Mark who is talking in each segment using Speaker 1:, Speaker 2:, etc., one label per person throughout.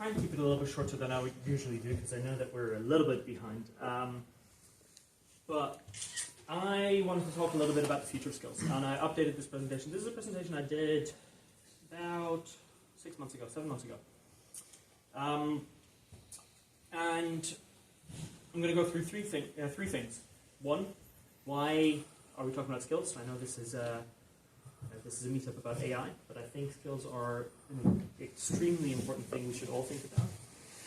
Speaker 1: try and keep it a little bit shorter than I would usually do because I know that we're a little bit behind. But I wanted to talk a little bit about the future of skills, and I updated this presentation. This is a presentation I did about 7 months ago. And I'm going to go through three things. One, why are we talking about skills? I know this is a meetup about AI, but I think skills are an extremely important thing we should all think about.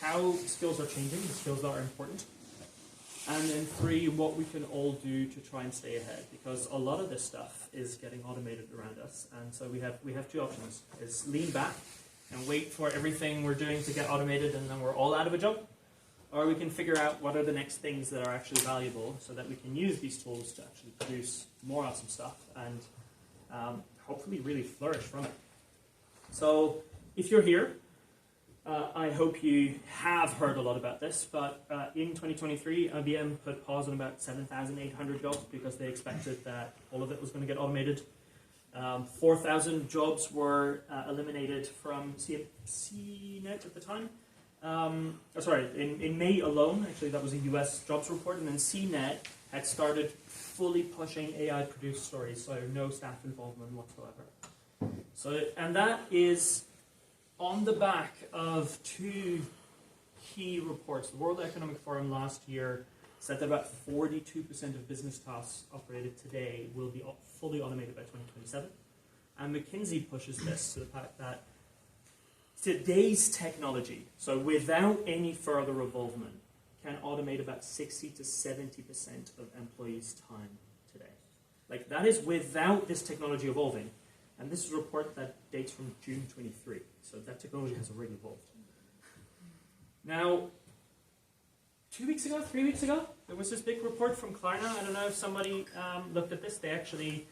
Speaker 1: How skills are changing, the skills that are important. And then 3, what we can all do to try and stay ahead, because a lot of this stuff is getting automated around us. And so we have 2 options: is lean back and wait for everything we're doing to get automated and then we're all out of a job, or we can figure out what are the next things that are actually valuable so that we can use these tools to actually produce more awesome stuff and hopefully really flourish from it. So if you're here, I hope you have heard a lot about this, but in 2023, IBM put pause on about 7,800 jobs because they expected that all of it was going to get automated. 4,000 jobs were eliminated from CNET at the time. In May alone, actually that was a US jobs report, and then CNET had started fully pushing AI-produced stories, so no staff involvement whatsoever. So, and that is on the back of 2 key reports. The World Economic Forum last year said that about 42% of business tasks operated today will be fully automated by 2027. And McKinsey pushes this to the fact that today's technology, so without any further involvement, can automate about 60 to 70% of employees' time today. Like, that is without this technology evolving. And this is a report that dates from June 23. So that technology has already evolved. Now, 3 weeks ago, there was this big report from Klarna. I don't know if somebody looked at this. They actually,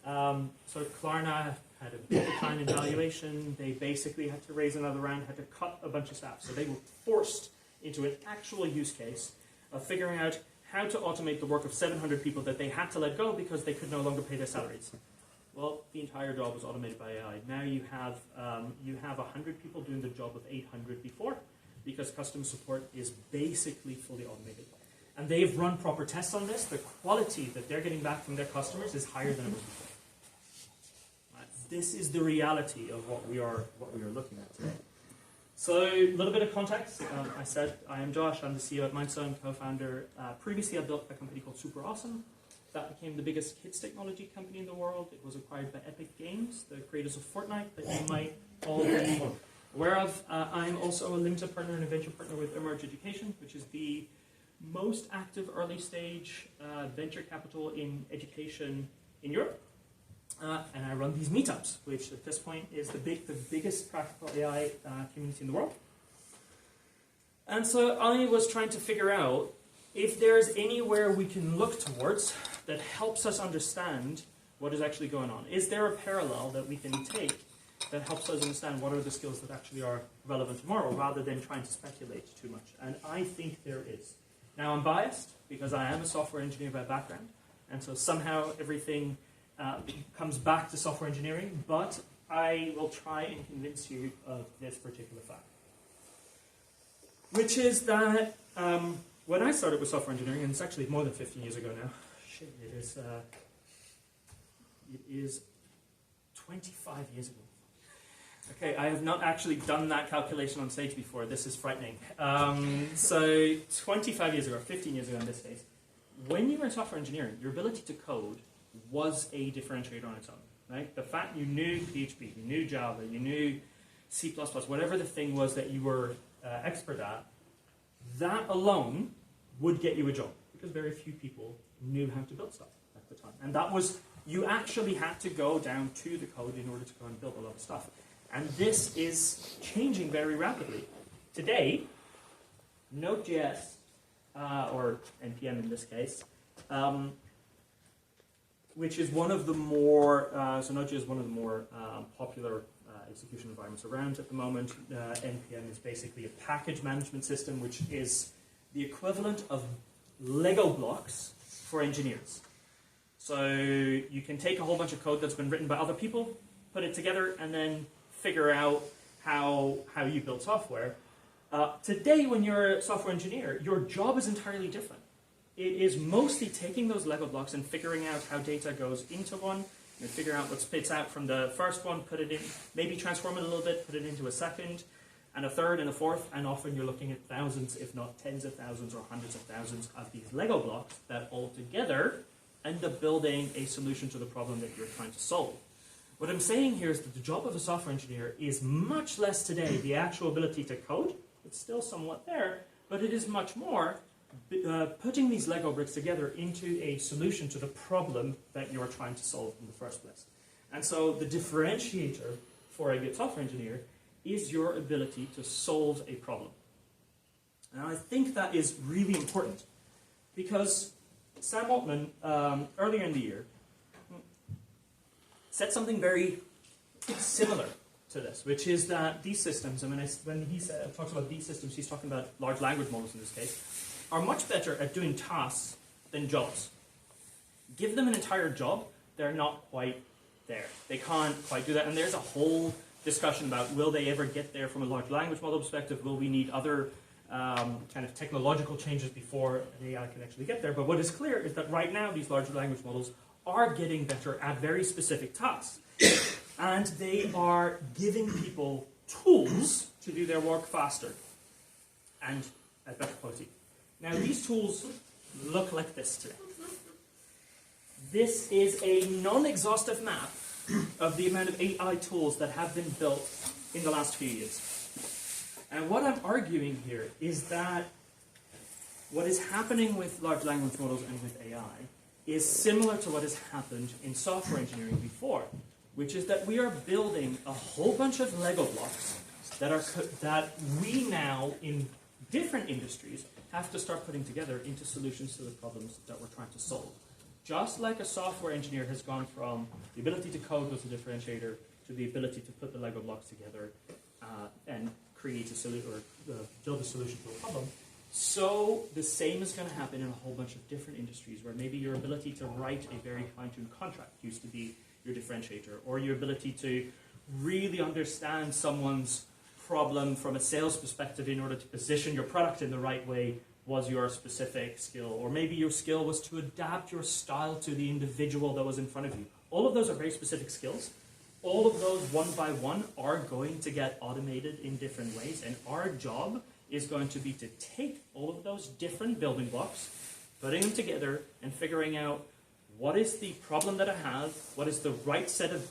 Speaker 1: so Klarna had a big decline in valuation. They basically had to raise another round, had to cut a bunch of staff. So they were forced into an actual use case of figuring out how to automate the work of 700 people that they had to let go because they could no longer pay their salaries. Well, the entire job was automated by AI. Now you have 100 people doing the job of 800 before, because customer support is basically fully automated. And they've run proper tests on this. The quality that they're getting back from their customers is higher than it was before. This is the reality of what we are looking at today. So a little bit of context. I said I am Josh. I'm the CEO at Mindstone, co-founder. Previously, I built a company called Super Awesome. That became the biggest kids technology company in the world. It was acquired by Epic Games, the creators of Fortnite, that you might all be aware of. I'm also a limited partner and a venture partner with Emerge Education, which is the most active early stage venture capital in education in Europe. And I run these meetups, which at this point is the biggest practical AI community in the world. And so I was trying to figure out if there's anywhere we can look towards that helps us understand what is actually going on. Is there a parallel that we can take that helps us understand what are the skills that actually are relevant tomorrow, rather than trying to speculate too much? And I think there is. Now, I'm biased because I am a software engineer by background, and so somehow everything comes back to software engineering, but I will try and convince you of this particular fact, which is that when I started with software engineering, and it's actually more than 15 years ago now, it is 25 years ago. Okay, I have not actually done that calculation on stage before. This is frightening. So 25 years ago, or 15 years ago in this case, when you were in software engineering, your ability to code was a differentiator on its own. Right? The fact you knew PHP, you knew Java, you knew C++, whatever the thing was that you were expert at, that alone would get you a job, because very few people knew how to build stuff at the time. And that was, you actually had to go down to the code in order to go and build a lot of stuff. And this is changing very rapidly. Today, Node.js, or NPM in this case, which is one of the more, so Node.js is one of the more popular execution environments around at the moment. NPM is basically a package management system, which is the equivalent of Lego blocks for engineers. So you can take a whole bunch of code that's been written by other people, put it together, and then figure out how you build software. Today, when you're a software engineer, your job is entirely different. It is mostly taking those Lego blocks and figuring out how data goes into one, and figure out what spits out from the first one, put it in, maybe transform it a little bit, put it into a second, and a third, and a fourth, and often you're looking at thousands, if not tens of thousands or hundreds of thousands of these Lego blocks that all together end up building a solution to the problem that you're trying to solve. What I'm saying here is that the job of a software engineer is much less today the actual ability to code. It's still somewhat there, but it is much more putting these Lego bricks together into a solution to the problem that you're trying to solve in the first place. And so the differentiator for a good software engineer is your ability to solve a problem. And I think that is really important because Sam Altman, earlier in the year, said something very similar to this, which is that these systems, and when he talks about these systems, he's talking about large language models in this case, are much better at doing tasks than jobs. Give them an entire job, they're not quite there. They can't quite do that, and there's a whole discussion about will they ever get there from a large language model perspective, will we need other kind of technological changes before AI can actually get there. But what is clear is that right now these large language models are getting better at very specific tasks. And they are giving people tools to do their work faster and at better quality. Now these tools look like this today. This is a non-exhaustive map of the amount of AI tools that have been built in the last few years. And what I'm arguing here is that what is happening with large language models and with AI is similar to what has happened in software engineering before, which is that we are building a whole bunch of Lego blocks that we now, in different industries, have to start putting together into solutions to the problems that we're trying to solve. Just like a software engineer has gone from the ability to code was a differentiator to the ability to put the Lego blocks together and create a solution or build a solution to a problem, so the same is going to happen in a whole bunch of different industries where maybe your ability to write a very fine-tuned contract used to be your differentiator, or your ability to really understand someone's problem from a sales perspective in order to position your product in the right way was your specific skill, or maybe your skill was to adapt your style to the individual that was in front of you. All of those are very specific skills. All of those one by one are going to get automated in different ways, and our job is going to be to take all of those different building blocks, putting them together and figuring out what is the problem that I have, what is the right set of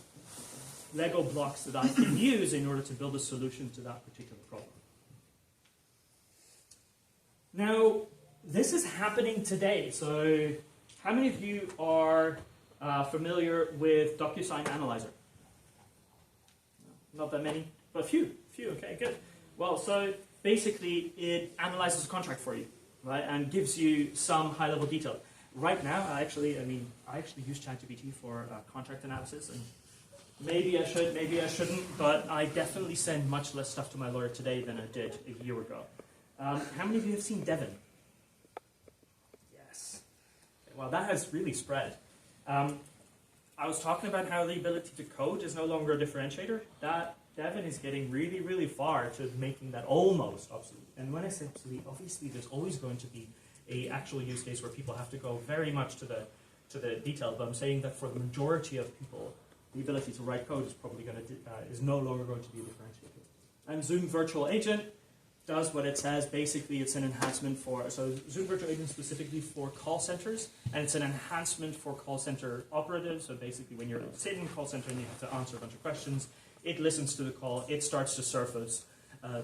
Speaker 1: Lego blocks that I can use in order to build a solution to that particular problem. Now, this is happening today. So, how many of you are familiar with DocuSign Analyzer? Not that many, but a few. Okay, good. Well, so basically, it analyzes a contract for you, right, and gives you some high-level detail. Right now, I actually use ChatGPT for contract analysis, and maybe I should, maybe I shouldn't, but I definitely send much less stuff to my lawyer today than I did a year ago. How many of you have seen Devon? Yes. Well, that has really spread. I was talking about how the ability to code is no longer a differentiator. That Devon is getting really, really far to making that almost obsolete. And when I say obsolete, obviously there's always going to be an actual use case where people have to go very much to the detail. But I'm saying that for the majority of people, the ability to write code is probably going to is no longer going to be a differentiator. And Zoom Virtual Agent does what it says. Basically, it's an enhancement for, so Zoom Virtual Agent specifically for call centers, and it's an enhancement for call center operatives. So basically, when you're sitting in a call center and you have to answer a bunch of questions, it listens to the call, it starts to surface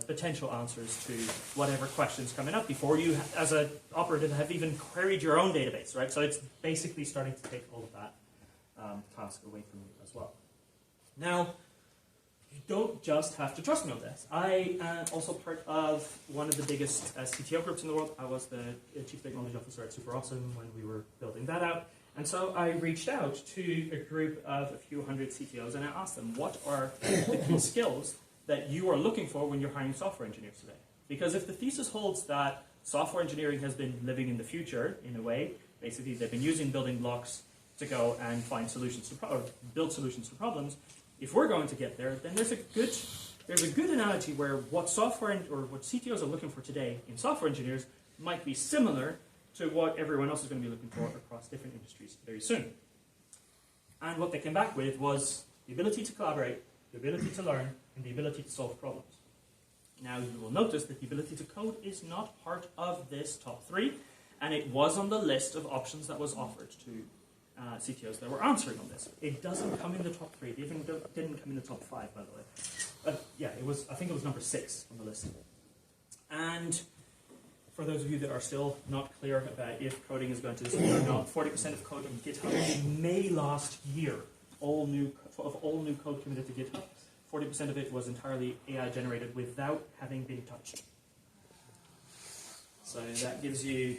Speaker 1: potential answers to whatever questions coming up before you, as an operative, have even queried your own database, right? So it's basically starting to take all of that task away from you as well. Now, you don't just have to trust me on this. I am also part of one of the biggest CTO groups in the world. I was the Chief Technology Officer at Super Awesome when we were building that out. And so I reached out to a group of a few hundred CTOs and I asked them, what are the key skills that you are looking for when you're hiring software engineers today? Because if the thesis holds that software engineering has been living in the future, in a way, basically they've been using building blocks to go and find solutions to or build solutions to problems. If we're going to get there, then there's a good there's a good analogy where what software or what CTOs are looking for today in software engineers might be similar to what everyone else is going to be looking for across different industries very soon. And what they came back with was the ability to collaborate, the ability to learn, and the ability to solve problems. Now you will notice that the ability to code is not part of this top 3, and it was on the list of options that was offered to CTOs that were answering on this. It doesn't come in the top 3. It even didn't come in the top 5, by the way. Yeah, it was. I think it was number 6 on the list. And for those of you that are still not clear about if coding is going to disappear or not, 40% of code on GitHub in May last year, all new code committed to GitHub, 40% of it was entirely AI generated without having been touched. So that gives you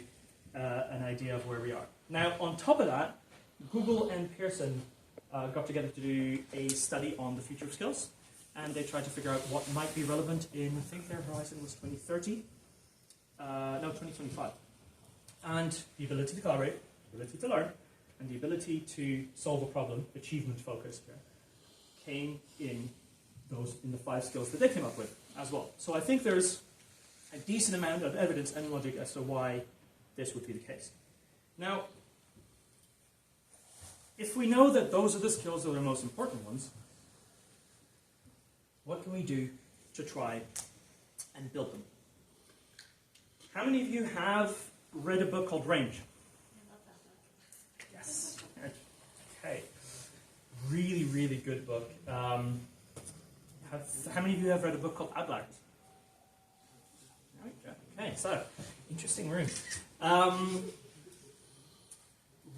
Speaker 1: an idea of where we are. Now, on top of that, Google and Pearson got together to do a study on the future of skills, and they tried to figure out what might be relevant in, I think their horizon was 2030, no, 2025. And the ability to collaborate, the ability to learn, and the ability to solve a problem, achievement focused, came in the 5 skills that they came up with as well. So I think there's a decent amount of evidence and logic as to why this would be the case. Now, if we know that those are the skills that are the most important ones, what can we do to try and build them? How many of you have read a book called Range? Yes. Okay. Really, really good book. How many of you have read a book called Outliers? Okay, so, interesting room.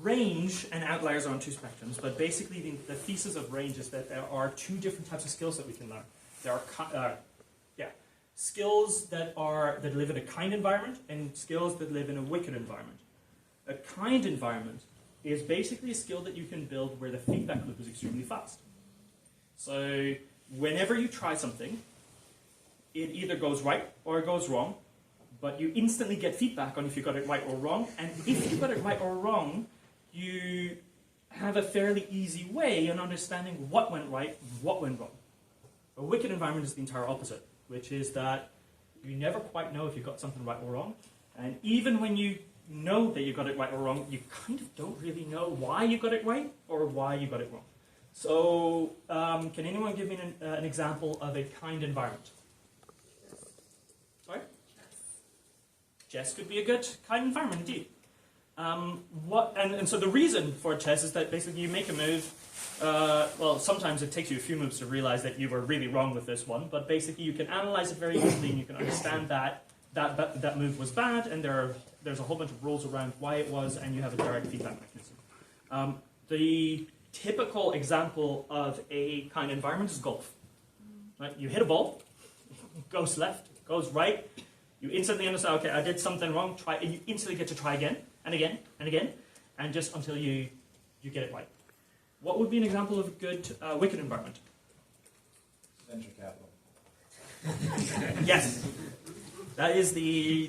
Speaker 1: Range and outliers are on 2 spectrums, but basically the thesis of Range is that there are 2 different types of skills that we can learn. There are skills that live in a kind environment and skills that live in a wicked environment. A kind environment is basically a skill that you can build where the feedback loop is extremely fast. So whenever you try something, it either goes right or it goes wrong, but you instantly get feedback on if you got it right or wrong, and if you got it right or wrong, you have a fairly easy way in understanding what went right and what went wrong. A wicked environment is the entire opposite, which is that you never quite know if you got something right or wrong, and even when you know that you got it right or wrong, you kind of don't really know why you got it right or why you got it wrong. So, can anyone give me an example of a kind environment? Sorry? Chess could be a good kind environment indeed. And so the reason for chess is that basically you make a move. Well, sometimes it takes you a few moves to realize that you were really wrong with this one, but basically you can analyze it very easily and you can understand that move was bad, and there's a whole bunch of rules around why it was, and you have a direct feedback mechanism. The typical example of a kind environment is golf. Right? You hit a ball, it goes left, it goes right, you instantly understand, okay, I did something wrong, and you instantly get to try again, and again, and again, and just until you get it right. What would be an example of a good wicked environment?
Speaker 2: Venture capital.
Speaker 1: Yes, that is the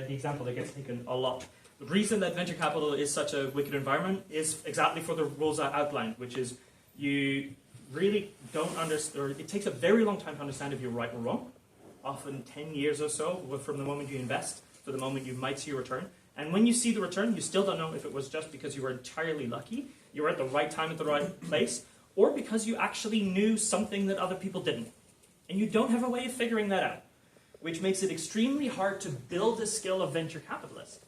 Speaker 1: example that gets taken a lot. The reason that venture capital is such a wicked environment is exactly for the rules I outlined, which is you really don't understand, or it takes a very long time to understand if you're right or wrong, often 10 years or so from the moment you invest to the moment you might see a return. And when you see the return, you still don't know if it was just because you were entirely lucky, you were at the right time at the right place, or because you actually knew something that other people didn't. And you don't have a way of figuring that out, which makes it extremely hard to build a skill of venture capitalist.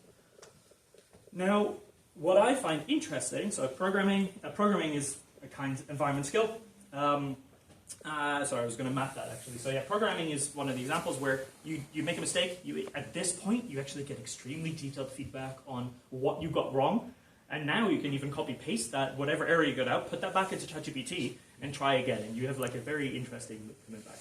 Speaker 1: Now, what I find interesting, so programming is a kind of environment skill. Sorry, I was going to map that actually. So yeah, programming is one of the examples where you make a mistake. At this point, you actually get extremely detailed feedback on what you got wrong. And now you can even copy-paste that, whatever error you got out, put that back into ChatGPT and try again. And you have like a very interesting coming back.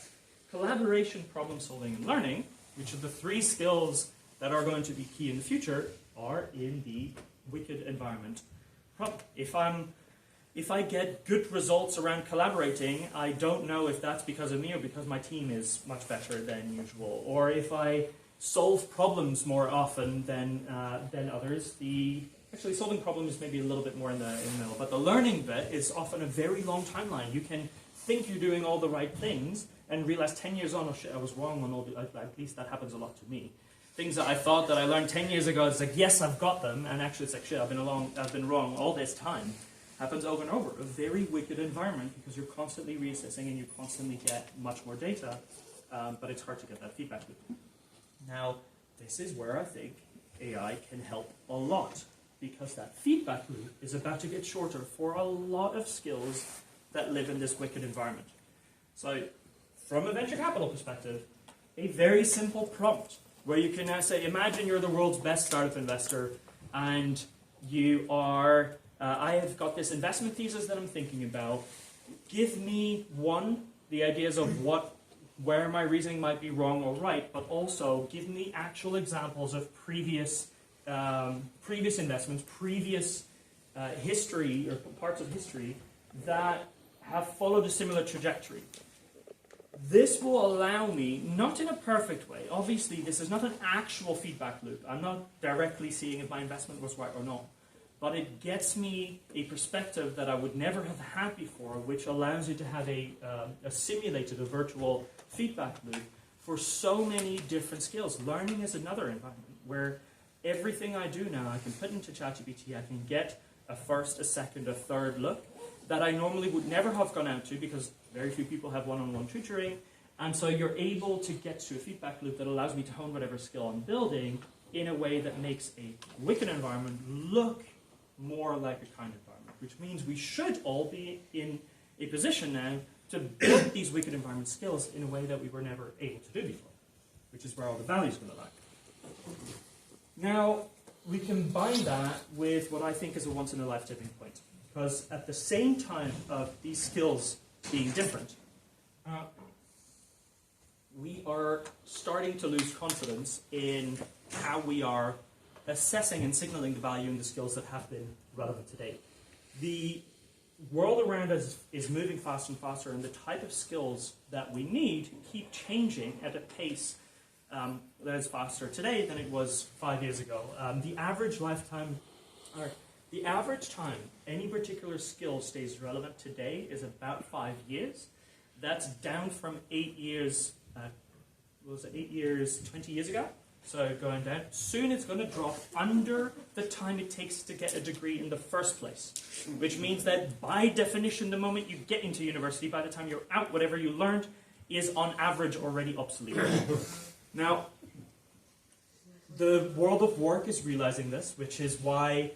Speaker 1: Collaboration, problem solving, and learning, which are the 3 skills that are going to be key in the future, are in the wicked environment problem. If I get good results around collaborating, I don't know if that's because of me or because my team is much better than usual. Or if I solve problems more often than others, actually solving problems maybe a little bit more in the middle. But the learning bit is often a very long timeline. You can think you're doing all the right things, and realize 10 years on, oh shit, I was wrong on all the, at least that happens a lot to me. Things that I thought that I learned 10 years ago, it's like, yes, I've got them, and actually it's like, shit, I've been wrong all this time. Happens over and over. A very wicked environment because you're constantly reassessing and you constantly get much more data, but it's hard to get that feedback loop. Now, this is where I think AI can help a lot, because that feedback loop is about to get shorter for a lot of skills that live in this wicked environment. So, from a venture capital perspective, a very simple prompt where you can now say, imagine you're the world's best startup investor and you are, I have got this investment thesis that I'm thinking about. Give me, one, the ideas of where my reasoning might be wrong or right, but also give me actual examples of previous investments, previous history or parts of history that have followed a similar trajectory. This will allow me, not in a perfect way, obviously this is not an actual feedback loop, I'm not directly seeing if my investment was right or not, but it gets me a perspective that I would never have had before, which allows you to have a simulated, a virtual feedback loop for so many different skills. Learning is another environment where everything I do now I can put into ChatGPT, I can get a first, a second, a third look that I normally would never have gone out to because very few people have one-on-one tutoring, and so you're able to get to a feedback loop that allows me to hone whatever skill I'm building in a way that makes a wicked environment look more like a kind environment, which means we should all be in a position now to build these wicked environment skills in a way that we were never able to do before, which is where all the value is going to lie. Now, we combine that with what I think is a once-in-a-life tipping point, because at the same time of these skills being different, we are starting to lose confidence in how we are assessing and signaling the value in the skills that have been relevant today. The world around us is moving faster and faster, and the type of skills that we need keep changing at a pace that is faster today than it was 5 years ago. The average time any particular skill stays relevant today is about 5 years. That's down from 8 years, 20 years ago? So going down. Soon it's going to drop under the time it takes to get a degree in the first place, which means that by definition, the moment you get into university, by the time you're out, whatever you learned is on average already obsolete. Now, the world of work is realizing this, which is why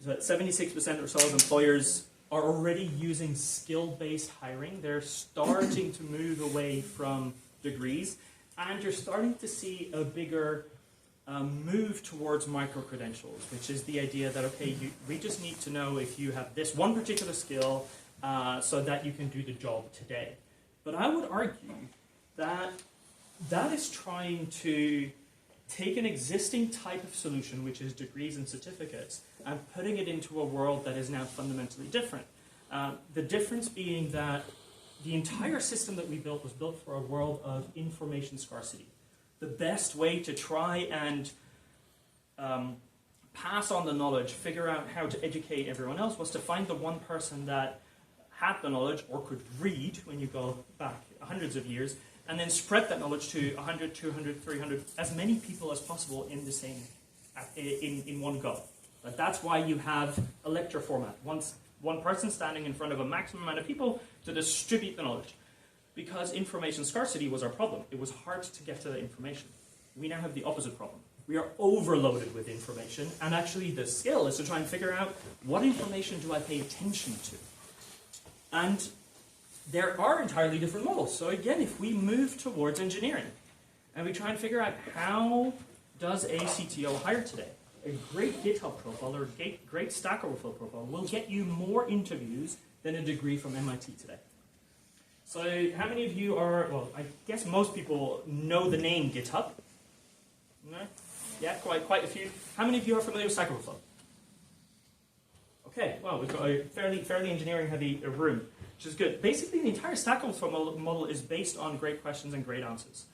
Speaker 1: 76% or so of employers are already using skill-based hiring. They're starting to move away from degrees, and you're starting to see a bigger move towards micro-credentials, which is the idea that, okay, we just need to know if you have this one particular skill so that you can do the job today. But I would argue that that is trying to take an existing type of solution, which is degrees and certificates, and putting it into a world that is now fundamentally different. The difference being that the entire system that we built was built for a world of information scarcity. The best way to try and pass on the knowledge, figure out how to educate everyone else, was to find the one person that had the knowledge or could read when you go back hundreds of years, and then spread that knowledge to 100, 200, 300, as many people as possible in the same, in one go. But that's why you have a lecture format. One person standing in front of a maximum amount of people to distribute the knowledge. Because information scarcity was our problem. It was hard to get to the information. We now have the opposite problem. We are overloaded with information, and actually the skill is to try and figure out what information do I pay attention to. And there are entirely different models. So again, if we move towards engineering, and we try and figure out how does a CTO hire today, a great GitHub profile or a great Stack Overflow profile will get you more interviews than a degree from MIT today. So how many of you are, well, I guess most people know the name GitHub. No? Yeah, quite a few. How many of you are familiar with Stack Overflow? Okay, well, we've got a fairly engineering-heavy room, which is good. Basically, the entire Stack Overflow model is based on great questions and great answers,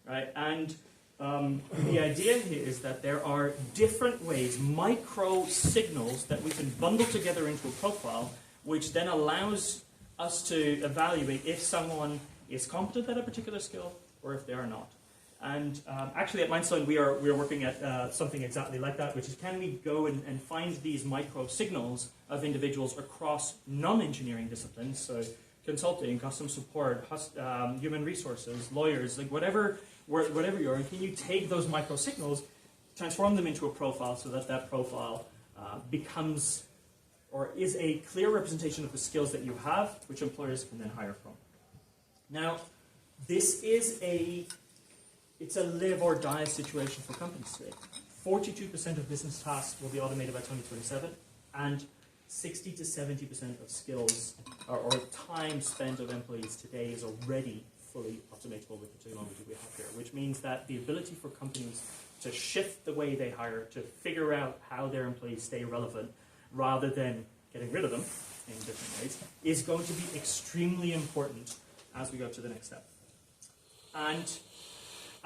Speaker 1: right? And the idea here is that there are different ways, micro signals that we can bundle together into a profile, which then allows us to evaluate if someone is competent at a particular skill or if they are not. And actually at Mindstone we are working at something exactly like that, which is can we go and find these micro signals of individuals across non-engineering disciplines, so consulting, customer support, human resources, lawyers, like whatever you are, and can you take those micro signals, transform them into a profile so that that profile becomes or is a clear representation of the skills that you have, which employers can then hire from. Now, this is it's a live or die situation for companies today. 42% of business tasks will be automated by 2027, and 60 to 70% of skills or time spent of employees today is already fully automatable with the technology we have here, which means that the ability for companies to shift the way they hire, to figure out how their employees stay relevant, rather than getting rid of them in different ways, is going to be extremely important as we go to the next step. And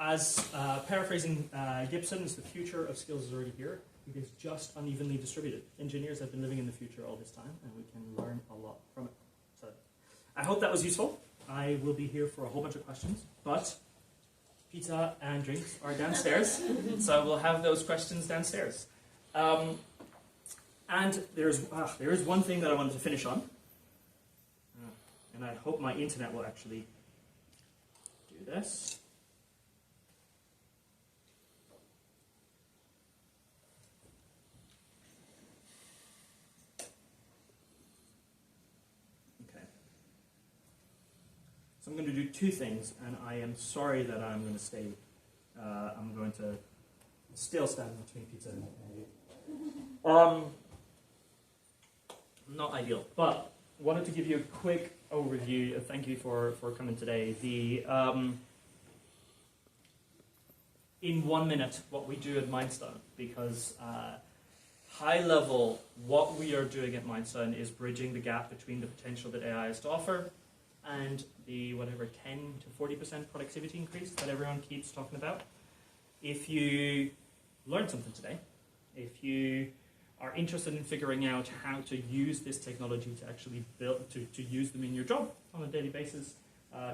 Speaker 1: as paraphrasing Gibson, the future of skills is already here. It is just unevenly distributed. Engineers have been living in the future all this time, and we can learn a lot from it. So I hope that was useful. I will be here for a whole bunch of questions, but pizza and drinks are downstairs, so we'll have those questions downstairs. And there is one thing that I wanted to finish on, and I hope my internet will actually do this. So I'm going to do two things, and I am sorry that I'm going to stay. I'm going to still stand between pizza and you. Not ideal, but wanted to give you a quick overview. Thank you for coming today. In 1 minute, what we do at Mindstone, because high level, what we are doing at Mindstone is bridging the gap between the potential that AI has to offer and the 10 to 40% productivity increase that everyone keeps talking about. If you learned something today, if you are interested in figuring out how to use this technology to actually build, to use them in your job on a daily basis,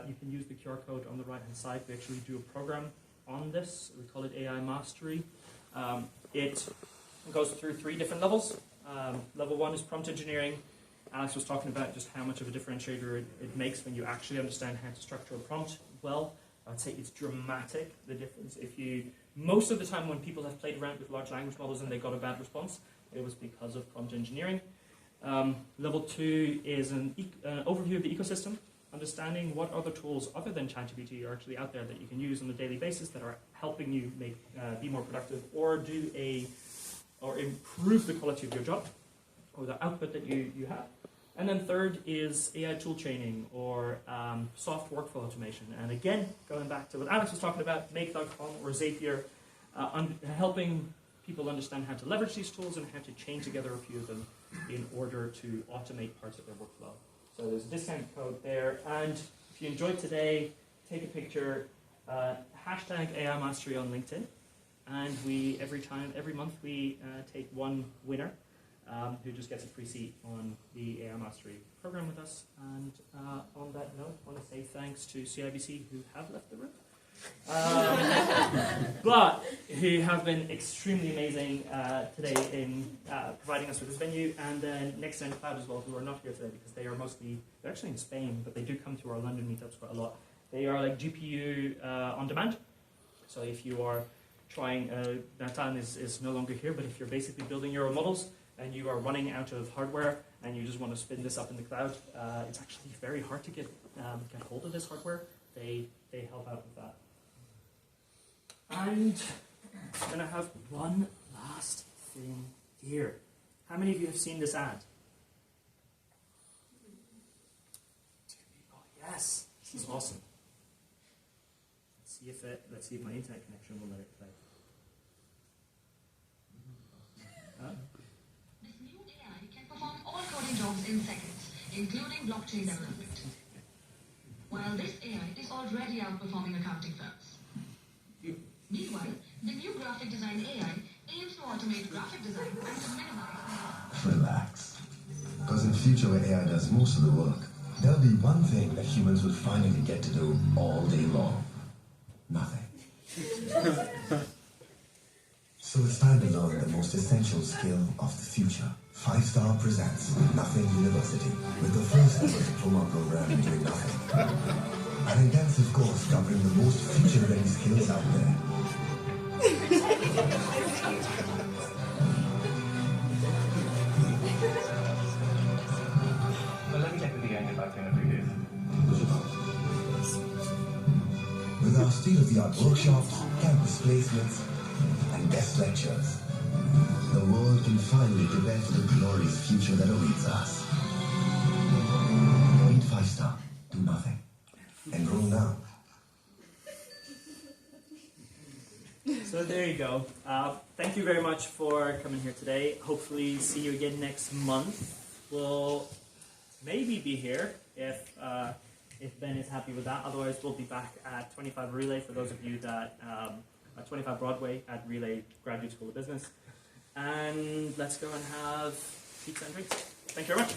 Speaker 1: you can use the QR code on the right hand side. We actually do a program on this. We call it AI Mastery. It goes through 3 different levels. Level 1 is prompt engineering. Alex was talking about just how much of a differentiator it makes when you actually understand how to structure a prompt well. I'd say it's dramatic, the difference. Most of the time when people have played around with large language models and they got a bad response, it was because of prompt engineering. Level 2 is an overview of the ecosystem, understanding what other tools other than ChatGPT are actually out there that you can use on a daily basis that are helping you be more productive or improve the quality of your job or the output that you have. And then third is AI tool chaining or soft workflow automation. And again, going back to what Alex was talking about, Make.com or Zapier, helping people understand how to leverage these tools and how to chain together a few of them in order to automate parts of their workflow. So there's a discount code there. And if you enjoyed today, take a picture, hashtag AI Mastery on LinkedIn. And every month we take one winner who just gets a free seat on the AI Mastery program with us. And on that note, I want to say thanks to CIBC who have left the room. But who have been extremely amazing today in providing us with this venue, and then Next Gen Cloud as well, who are not here today because they're actually in Spain, but they do come to our London meetups quite a lot. They are like GPU on demand. So if you are trying, Nathan is no longer here, but if you're basically building your own models and you are running out of hardware and you just want to spin this up in the cloud, it's actually very hard to get hold of this hardware. They help out with that. And I'm going to have one last thing here. How many of you have seen this ad? 2 people. Yes, this is awesome. Let's see if my internet connection will let it play.
Speaker 3: This new AI can perform all coding jobs in seconds, including blockchain development. While this AI is already outperforming accounting firms. Meanwhile, the new graphic design AI aims to automate graphic design and to minimize...
Speaker 4: Relax. Because in future where AI does most of the work, There'll be one thing that humans will finally get to do all day long. Nothing. So it's time to learn the most essential skill of the future. 5-Star presents Nothing University with the first ever diploma program in doing nothing. An intensive course covering the most future-ready skills out there.
Speaker 5: Well, let me get to the end and back in a few days.
Speaker 4: With our state-of-the-art workshops, campus placements, and guest lectures, the world can finally prepare for the glorious future that awaits us. Meet 5-Star. Do nothing. Enroll now.
Speaker 1: So there you go. Thank you very much for coming here today. Hopefully see you again next month. We'll maybe be here if Ben is happy with that. Otherwise, we'll be back at 25 Relay for those of you that at 25 Broadway at Relay Graduate School of Business. And let's go and have pizza and drinks. Thank you very much.